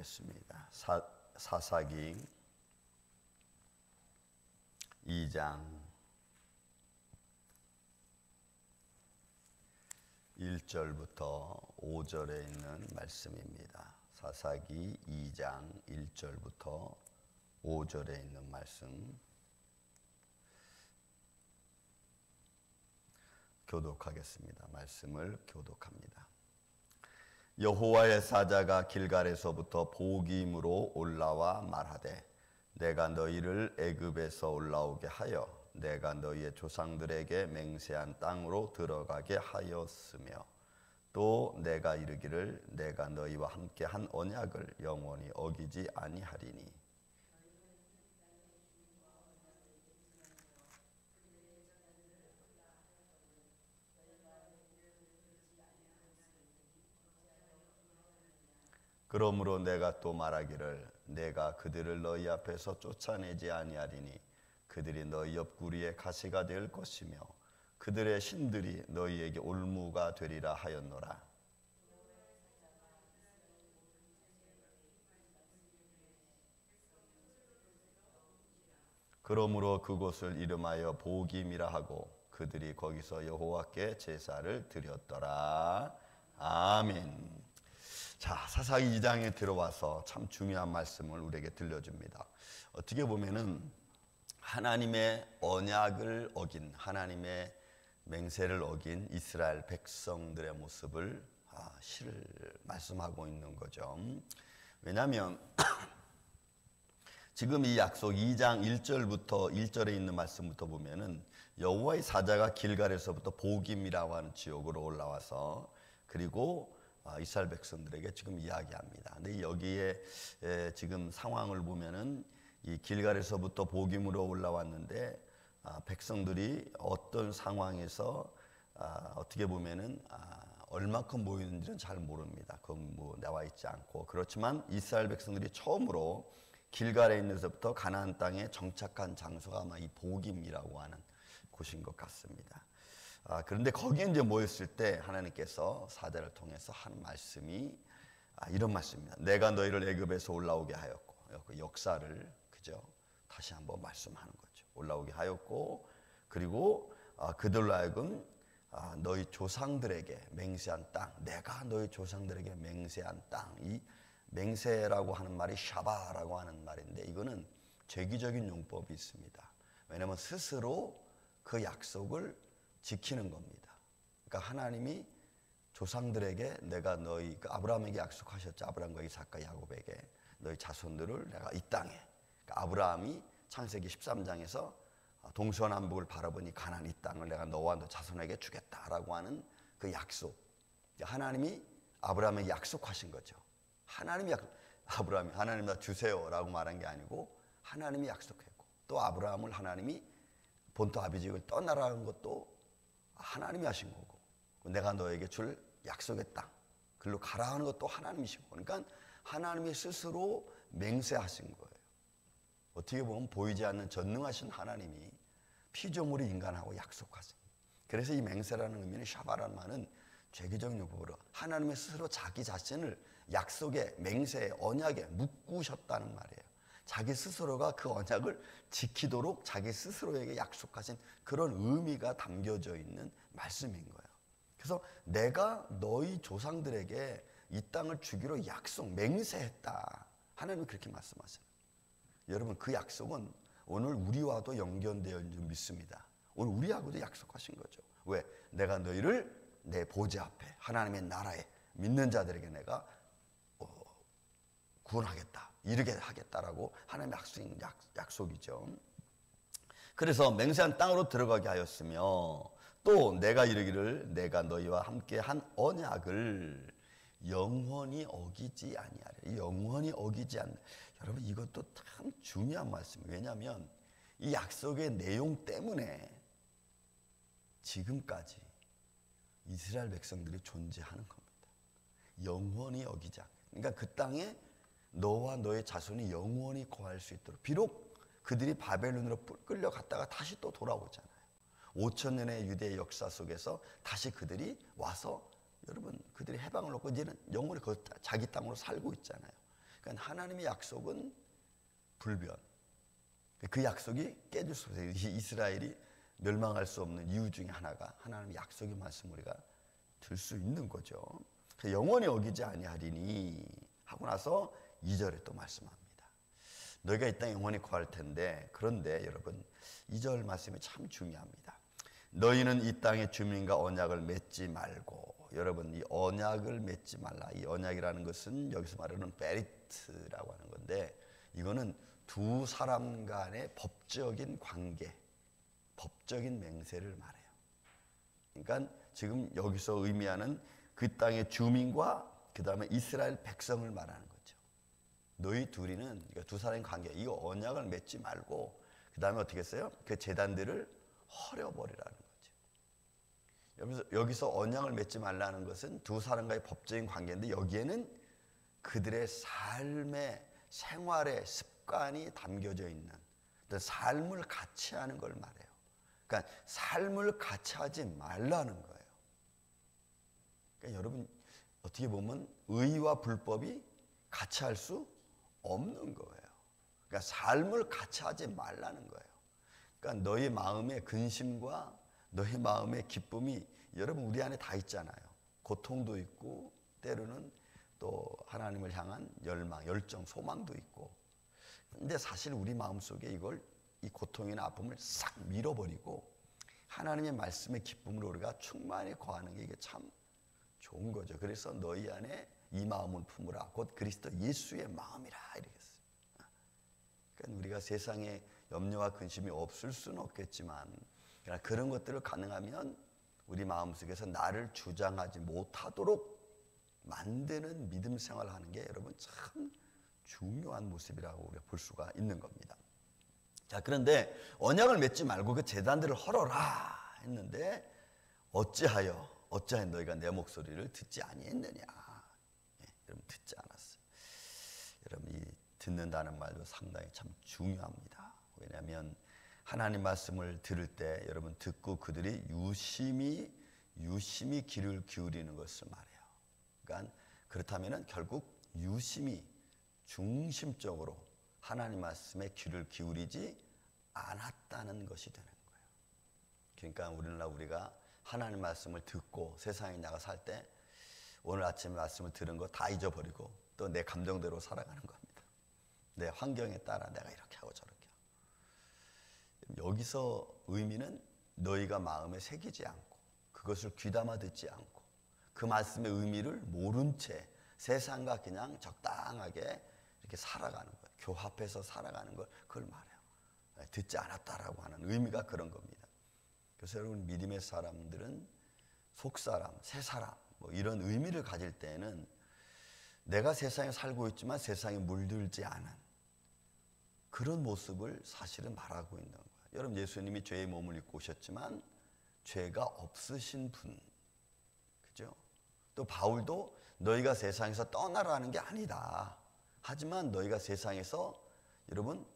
읽겠습니다. 사사기 2장 1절부터 5절에 있는 말씀입니다. 사사기 2장 1절부터 5절에 있는 말씀 교독하겠습니다. 말씀을 교독합니다. 여호와의 사자가 길갈에서부터 보기임으로 올라와 말하되 내가 너희를 애굽에서 올라오게 하여 내가 너희의 조상들에게 맹세한 땅으로 들어가게 하였으며 또 내가 이르기를 내가 너희와 함께 한 언약을 영원히 어기지 아니하리니 그러므로 내가 또 말하기를 내가 그들을 너희 앞에서 쫓아내지 아니하리니 그들이 너희 옆구리에 가시가 될 것이며 그들의 신들이 너희에게 올무가 되리라 하였노라. 그러므로 그곳을 이름하여 보김이라 하고 그들이 거기서 여호와께 제사를 드렸더라. 아멘. 자, 사사기 2장에 들어와서 참 중요한 말씀을 우리에게 들려줍니다. 어떻게 보면은 하나님의 언약을 어긴, 하나님의 맹세를 어긴 이스라엘 백성들의 모습을 실을 말씀하고 있는 거죠. 왜냐하면 지금 이 약속 2장 1절부터 1절에 있는 말씀부터 보면은 여호와의 사자가 길갈에서부터 보김이라고 하는 지역으로 올라와서 그리고 이스라엘 백성들에게 지금 이야기합니다. 근데 여기에 지금 상황을 보면은 이 길갈에서부터 보김으로 올라왔는데 백성들이 어떤 상황에서 어떻게 보면은 얼마큼 모이는지는 잘 모릅니다. 그건 뭐 나와 있지 않고 그렇지만 이스라엘 백성들이 처음으로 길갈에 있는 데서부터 가나안 땅에 정착한 장소가 아마 이 보김이라고 하는 곳인 것 같습니다. 그런데 거기에 이제 모였을 때 하나님께서 사자를 통해서 한 말씀이 이런 말씀입니다. 내가 너희를 애굽에서 올라오게 하였고 그 역사를 그죠 다시 한번 말씀하는 거죠. 올라오게 하였고 그리고 그들로 하여금 너희 조상들에게 맹세한 땅, 내가 너희 조상들에게 맹세한 땅, 이 맹세라고 하는 말이 샤바라고 하는 말인데 이거는 죄기적인 용법이 있습니다. 왜냐하면 스스로 그 약속을 지키는 겁니다. 그러니까 하나님이 조상들에게 내가 너희 아브라함에게 약속하셨죠. 아브라함과 이삭과 야곱에게 너희 자손들을 내가 이 땅에 그러니까 아브라함이 창세기 13장에서 동서남북을 바라보니 가나안 이 땅을 내가 너와 너 자손에게 주겠다라고 하는 그 약속. 하나님이 아브라함에게 약속하신 거죠. 아브라함이 하나님 나 주세요라고 말한 게 아니고 하나님이 약속했고 또 아브라함을 하나님이 본토 아비집을 떠나라는 것도 하나님이 하신 거고 내가 너에게 줄 약속의 땅 글로 가라 하는 것도 하나님이시고 그러니까 하나님이 스스로 맹세하신 거예요. 어떻게 보면 보이지 않는 전능하신 하나님이 피조물이 인간하고 약속하신 거예요. 그래서 이 맹세라는 의미는 샤바라는 말은 죄기적인 용법으로 하나님이 스스로 자기 자신을 약속의 맹세의 언약에 묶으셨다는 말이에요. 자기 스스로가 그 언약을 지키도록 자기 스스로에게 약속하신 그런 의미가 담겨져 있는 말씀인 거예요. 그래서 내가 너희 조상들에게 이 땅을 주기로 약속, 맹세했다. 하나님이 그렇게 말씀하세요. 여러분 그 약속은 오늘 우리와도 연결되어 있는 줄 믿습니다. 오늘 우리하고도 약속하신 거죠. 왜? 내가 너희를 내 보좌 앞에 하나님의 나라에 믿는 자들에게 내가 구원하겠다. 이르게 하겠다라고 하나님의 약속이죠. 그래서 맹세한 땅으로 들어가게 하였으며 또 내가 이르기를 내가 너희와 함께 한 언약을 영원히 어기지 아니하리라. 영원히 어기지 않는. 여러분 이것도 참 중요한 말씀이에요. 왜냐하면 이 약속의 내용 때문에 지금까지 이스라엘 백성들이 존재하는 겁니다. 영원히 어기지 않는. 그러니까 그 땅에 너와 너의 자손이 영원히 거할 수 있도록 비록 그들이 바벨론으로 끌려갔다가 다시 또 돌아오잖아요. 5,000년의 유대의 역사 속에서 다시 그들이 와서 여러분 그들이 해방을 얻고 이제는 영원히 자기 땅으로 살고 있잖아요. 그러니까 그러니까 하나님의 약속은 불변. 그 약속이 깨질 수 없어요. 이스라엘이 멸망할 수 없는 이유 중에 하나가 하나님의 약속의 말씀 우리가 들 수 있는 거죠. 영원히 어기지 아니하리니 하고 나서 2절에 또 말씀합니다. 너희가 이 땅에 영원히 거할 텐데, 그런데 여러분 2절 말씀이 참 중요합니다. 너희는 이 땅의 주민과 언약을 맺지 말고. 여러분, 이 언약을 맺지 말라. 이 언약이라는 것은 여기서 말하는 베리트라고 하는 건데, 이거는 두 사람 간의 법적인 관계, 법적인 맹세를 말해요. 그러니까 지금 여기서 의미하는 그 땅의 주민과 그 다음에 이스라엘 백성을 말하는 거죠. 너희 둘이는, 그러니까 두 사람의 관계, 이 언약을 맺지 말고 그 다음에 어떻게 했어요? 그 제단들을 헐어버리라는 거죠. 여기서 언약을 맺지 말라는 것은 두 사람과의 법적인 관계인데, 여기에는 그들의 삶의 생활의 습관이 담겨져 있는 삶을 같이 하는 걸 말해요. 그러니까 삶을 같이 하지 말라는 거예요. 그러니까 여러분, 어떻게 보면 의와 불법이 같이 할 수 없는 거예요. 그러니까 삶을 같이 하지 말라는 거예요. 그러니까 너희 마음의 근심과 너희 마음의 기쁨이 여러분 우리 안에 다 있잖아요. 고통도 있고 때로는 또 하나님을 향한 열망, 열정, 소망도 있고. 근데 사실 우리 마음속에 이 고통이나 아픔을 싹 밀어버리고 하나님의 말씀의 기쁨으로 우리가 충만히 거하는 게 이게 참 좋은 거죠. 그래서 너희 안에 이 마음을 품으라. 곧 그리스도 예수의 마음이라 이렇게 했어요. 그러니까 우리가 세상에 염려와 근심이 없을 수는 없겠지만, 그러나 그런 것들을 가능하면 우리 마음속에서 나를 주장하지 못하도록 만드는 믿음 생활을 하는 게 여러분 참 중요한 모습이라고 우리가 볼 수가 있는 겁니다. 자, 그런데 언약을 맺지 말고 그 제단들을 헐어라 했는데, 어찌하여 너희가 내 목소리를 듣지 아니했느냐. 여러분, 듣지 않았어요. 여러분, 이 듣는다는 말도 상당히 참 중요합니다. 왜냐하면 하나님 말씀을 들을 때 여러분 듣고 그들이 유심히 귀를 기울이는 것을 말해요. 그러니까 그렇다면 결국 유심히 중심적으로 하나님 말씀에 귀를 기울이지 않았다는 것이 되는 거예요. 그러니까 우리가 하나님 말씀을 듣고 세상에 나가 살 때 오늘 아침에 말씀을 들은 거 다 잊어버리고 또 내 감정대로 살아가는 겁니다. 내 환경에 따라 내가 이렇게 하고 저렇게 하고. 여기서 의미는 너희가 마음에 새기지 않고 그것을 귀담아 듣지 않고 그 말씀의 의미를 모른 채 세상과 그냥 적당하게 이렇게 살아가는 거예요. 교합해서 살아가는 걸 그걸 말해요. 듣지 않았다라고 하는 의미가 그런 겁니다. 그래서 여러분, 믿음의 사람들은 속사람, 새사람 뭐 이런 의미를 가질 때는 내가 세상에 살고 있지만 세상에 물들지 않은 그런 모습을 사실은 말하고 있는 거예요. 여러분, 예수님이 죄의 몸을 입고 오셨지만 죄가 없으신 분, 그죠? 또 바울도 너희가 세상에서 떠나라는 게 아니다. 하지만 너희가 세상에서 여러분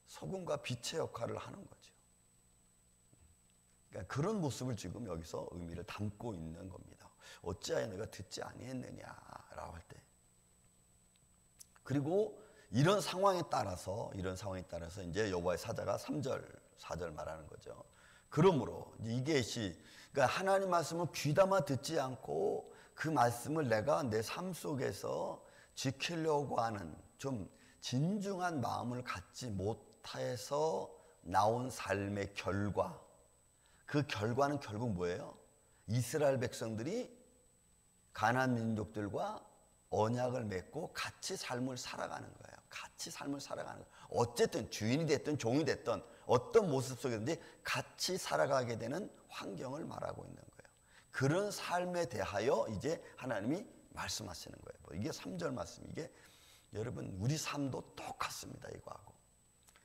소금과 빛의 역할을 하는 거죠. 그러니까 그런 모습을 지금 여기서 의미를 담고 있는 겁니다. 어찌하여 너희가 듣지 아니했느냐라고 할 때. 그리고 이런 상황에 따라서 이제 여호와의 사자가 3절, 4절 말하는 거죠. 그러므로 그러니까 하나님 말씀을 귀담아 듣지 않고 그 말씀을 내가 내 삶 속에서 지키려고 하는 좀 진중한 마음을 갖지 못해서 나온 삶의 결과, 그 결과는 결국 뭐예요? 이스라엘 백성들이 가나안 민족들과 언약을 맺고 같이 삶을 살아가는 거예요. 같이 삶을 살아가는 거예요. 어쨌든 주인이 됐든 종이 됐든 어떤 모습 속이든지 같이 살아가게 되는 환경을 말하고 있는 거예요. 그런 삶에 대하여 이제 하나님이 말씀하시는 거예요. 이게 3절 말씀. 이게 여러분 우리 삶도 똑같습니다. 이거하고.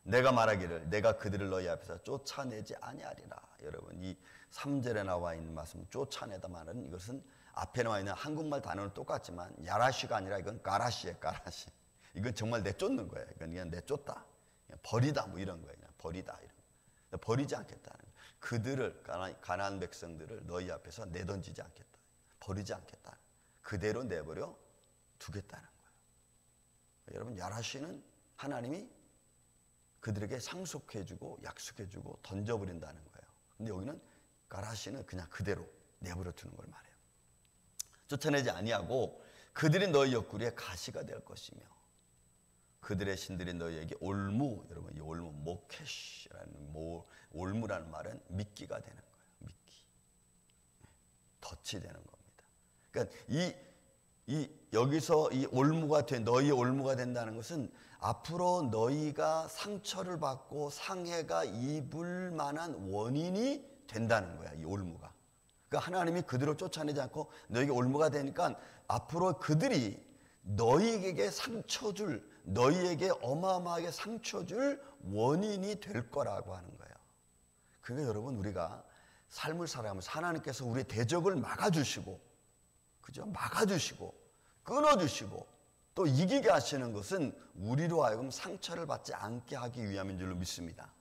내가 말하기를 내가 그들을 너희 앞에서 쫓아내지 아니하리라. 여러분, 이 3절에 나와 있는 말씀, 쫓아내다 말은 이것은 앞에 나와 있는 한국말 단어는 똑같지만 야라시가 아니라 이건 가라시예요. 가라시. 이건 정말 내쫓는 거예요. 이건 그냥 내쫓다, 그냥 버리다 뭐 이런 거예요. 그냥 버리다 이런 거. 버리지 않겠다는 거예요. 그들을 가나안 백성들을 너희 앞에서 내던지지 않겠다. 버리지 않겠다. 그대로 내버려 두겠다는 거예요. 여러분, 야라시는 하나님이 그들에게 상속해주고 약속해주고 던져버린다는 거예요. 근데 여기는 가라시는 그냥 그대로 내버려 두는 걸 말해요. 쫓아내지 아니하고 그들이 너희 옆구리에 가시가 될 것이며 그들의 신들이 너희에게 올무, 여러분 이 올무 모케시라는 올무라는 말은 미끼가 되는 거예요. 미끼, 덫이 되는 겁니다. 그러니까 여기서 이 올무가 너희의 올무가 된다는 것은 앞으로 너희가 상처를 받고 상해가 입을 만한 원인이 된다는 거야, 이 올무가. 그러니까 하나님이 그들을 쫓아내지 않고 너희에게 올무가 되니까 앞으로 그들이 너희에게 너희에게 어마어마하게 상처 줄 원인이 될 거라고 하는 거예요. 그러니까 여러분, 우리가 삶을 살아가면서 하나님께서 우리의 대적을 막아주시고, 그죠? 막아주시고, 끊어주시고, 또 이기게 하시는 것은 우리로 하여금 상처를 받지 않게 하기 위함인 줄로 믿습니다.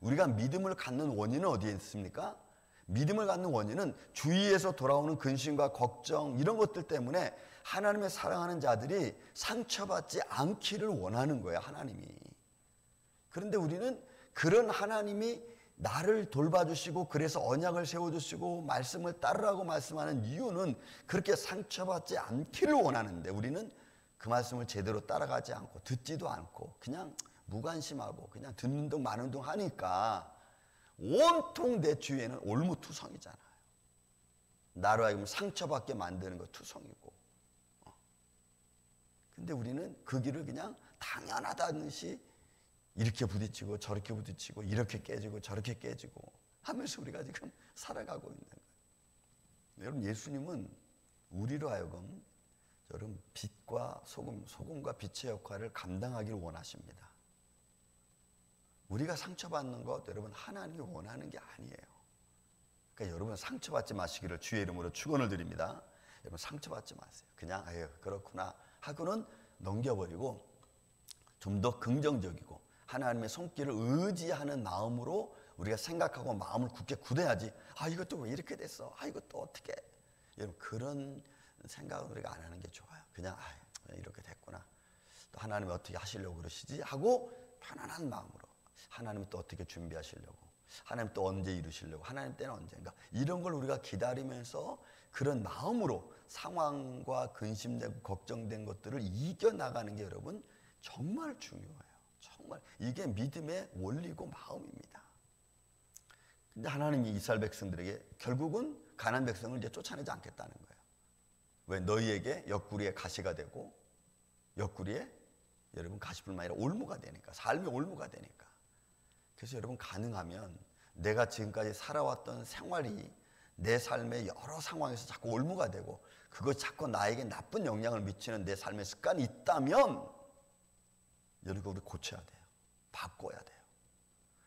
우리가 믿음을 갖는 원인은 어디에 있습니까? 믿음을 갖는 원인은 주위에서 돌아오는 근심과 걱정 이런 것들 때문에 하나님의 사랑하는 자들이 상처받지 않기를 원하는 거예요, 하나님이. 그런데 우리는 그런 하나님이 나를 돌봐주시고 그래서 언약을 세워주시고 말씀을 따르라고 말씀하는 이유는 그렇게 상처받지 않기를 원하는데 우리는 그 말씀을 제대로 따라가지 않고 듣지도 않고 그냥 무관심하고 그냥 듣는 둥 마는 둥 하니까 온통 내 주위에는 올무투성이잖아요. 나로 하여금 상처받게 만드는 거 투성이고. 근데 우리는 그 길을 그냥 당연하다듯이 이렇게 부딪히고 저렇게 부딪히고 이렇게 깨지고 저렇게 깨지고 하면서 우리가 지금 살아가고 있는 거예요. 여러분, 예수님은 우리로 하여금 여러분 빛과 소금과 빛의 역할을 감당하기를 원하십니다. 우리가 상처받는 것 여러분 하나님이 원하는 게 아니에요. 그러니까 여러분 상처받지 마시기를 주의 이름으로 축원을 드립니다. 여러분 상처받지 마세요. 그냥 아유 그렇구나 하고는 넘겨버리고 좀 더 긍정적이고 하나님의 손길을 의지하는 마음으로 우리가 생각하고 마음을 굳게 굳어야지. 아 이것도 왜 이렇게 됐어? 아 이것도 어떻게? 여러분 그런 생각은 우리가 안 하는 게 좋아요. 그냥 이렇게 됐구나. 또 하나님이 어떻게 하시려고 그러시지? 하고 편안한 마음으로 하나님이 또 어떻게 준비하시려고, 하나님 또 언제 이루시려고, 하나님 때는 언젠가 이런 걸 우리가 기다리면서 그런 마음으로 상황과 근심되고 걱정된 것들을 이겨나가는 게 여러분 정말 중요해요. 정말 이게 믿음의 원리고 마음입니다. 근데 하나님이 이스라엘 백성들에게 결국은 가나안 백성을 이제 쫓아내지 않겠다는 거예요. 왜? 너희에게 옆구리에 가시가 되고 옆구리에 여러분 가시뿐만 아니라 올무가 되니까, 삶이 올무가 되니까. 그래서 여러분 가능하면 내가 지금까지 살아왔던 생활이 내 삶의 여러 상황에서 자꾸 올무가 되고 그거 자꾸 나에게 나쁜 영향을 미치는 내 삶의 습관이 있다면 여러분 우리 고쳐야 돼요. 바꿔야 돼요.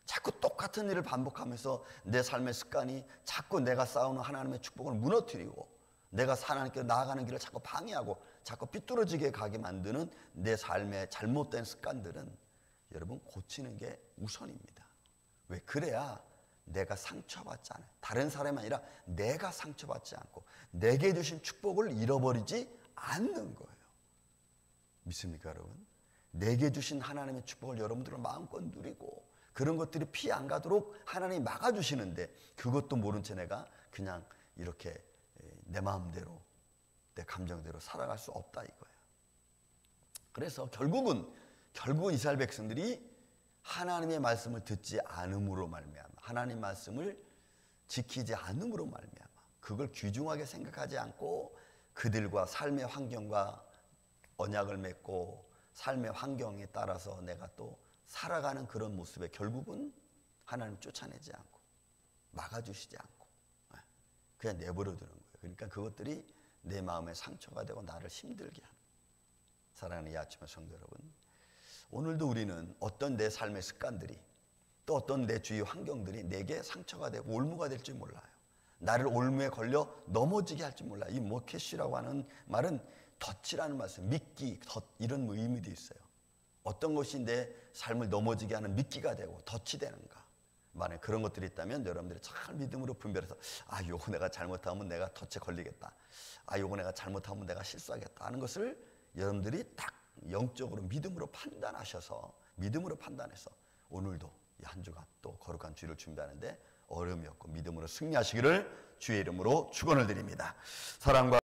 자꾸 똑같은 일을 반복하면서 내 삶의 습관이 자꾸 내가 쌓아오는 하나님의 축복을 무너뜨리고 내가 하나님께 나아가는 길을 자꾸 방해하고 자꾸 삐뚤어지게 가게 만드는 내 삶의 잘못된 습관들은 여러분 고치는 게 우선입니다. 왜? 그래야 내가 상처받지 않아요. 다른 사람이 아니라 내가 상처받지 않고 내게 주신 축복을 잃어버리지 않는 거예요. 믿습니까 여러분? 내게 주신 하나님의 축복을 여러분들은 마음껏 누리고 그런 것들이 피해 안 가도록 하나님이 막아주시는데 그것도 모른 채 내가 그냥 이렇게 내 마음대로 내 감정대로 살아갈 수 없다 이거예요. 그래서 결국은 이스라엘 백성들이 하나님의 말씀을 듣지 않음으로 말미암아 하나님 말씀을 지키지 않음으로 말미암아 그걸 귀중하게 생각하지 않고 그들과 삶의 환경과 언약을 맺고 삶의 환경에 따라서 내가 또 살아가는 그런 모습에 결국은 하나님 쫓아내지 않고 막아주시지 않고 그냥 내버려 두는 거예요. 그러니까 그것들이 내 마음에 상처가 되고 나를 힘들게 하는. 사랑하는 이 아침의 성도 여러분, 오늘도 우리는 어떤 내 삶의 습관들이 또 어떤 내 주위 환경들이 내게 상처가 되고 올무가 될지 몰라요. 나를 올무에 걸려 넘어지게 할지 몰라요. 이 모케시라고 하는 말은 덫이라는 말씀, 미끼, 덫 이런 의미도 있어요. 어떤 것이 내 삶을 넘어지게 하는 미끼가 되고 덫이 되는가. 만약에 그런 것들이 있다면 여러분들이 잘 믿음으로 분별해서 요거 내가 잘못하면 내가 덫에 걸리겠다. 요거 내가 잘못하면 내가 실수하겠다 하는 것을 여러분들이 딱 영적으로 믿음으로 판단하셔서 믿음으로 판단해서 오늘도 이 한 주간 또 거룩한 주일을 준비하는데 어려움이 없고 믿음으로 승리하시기를 주의 이름으로 축원을 드립니다. 사랑과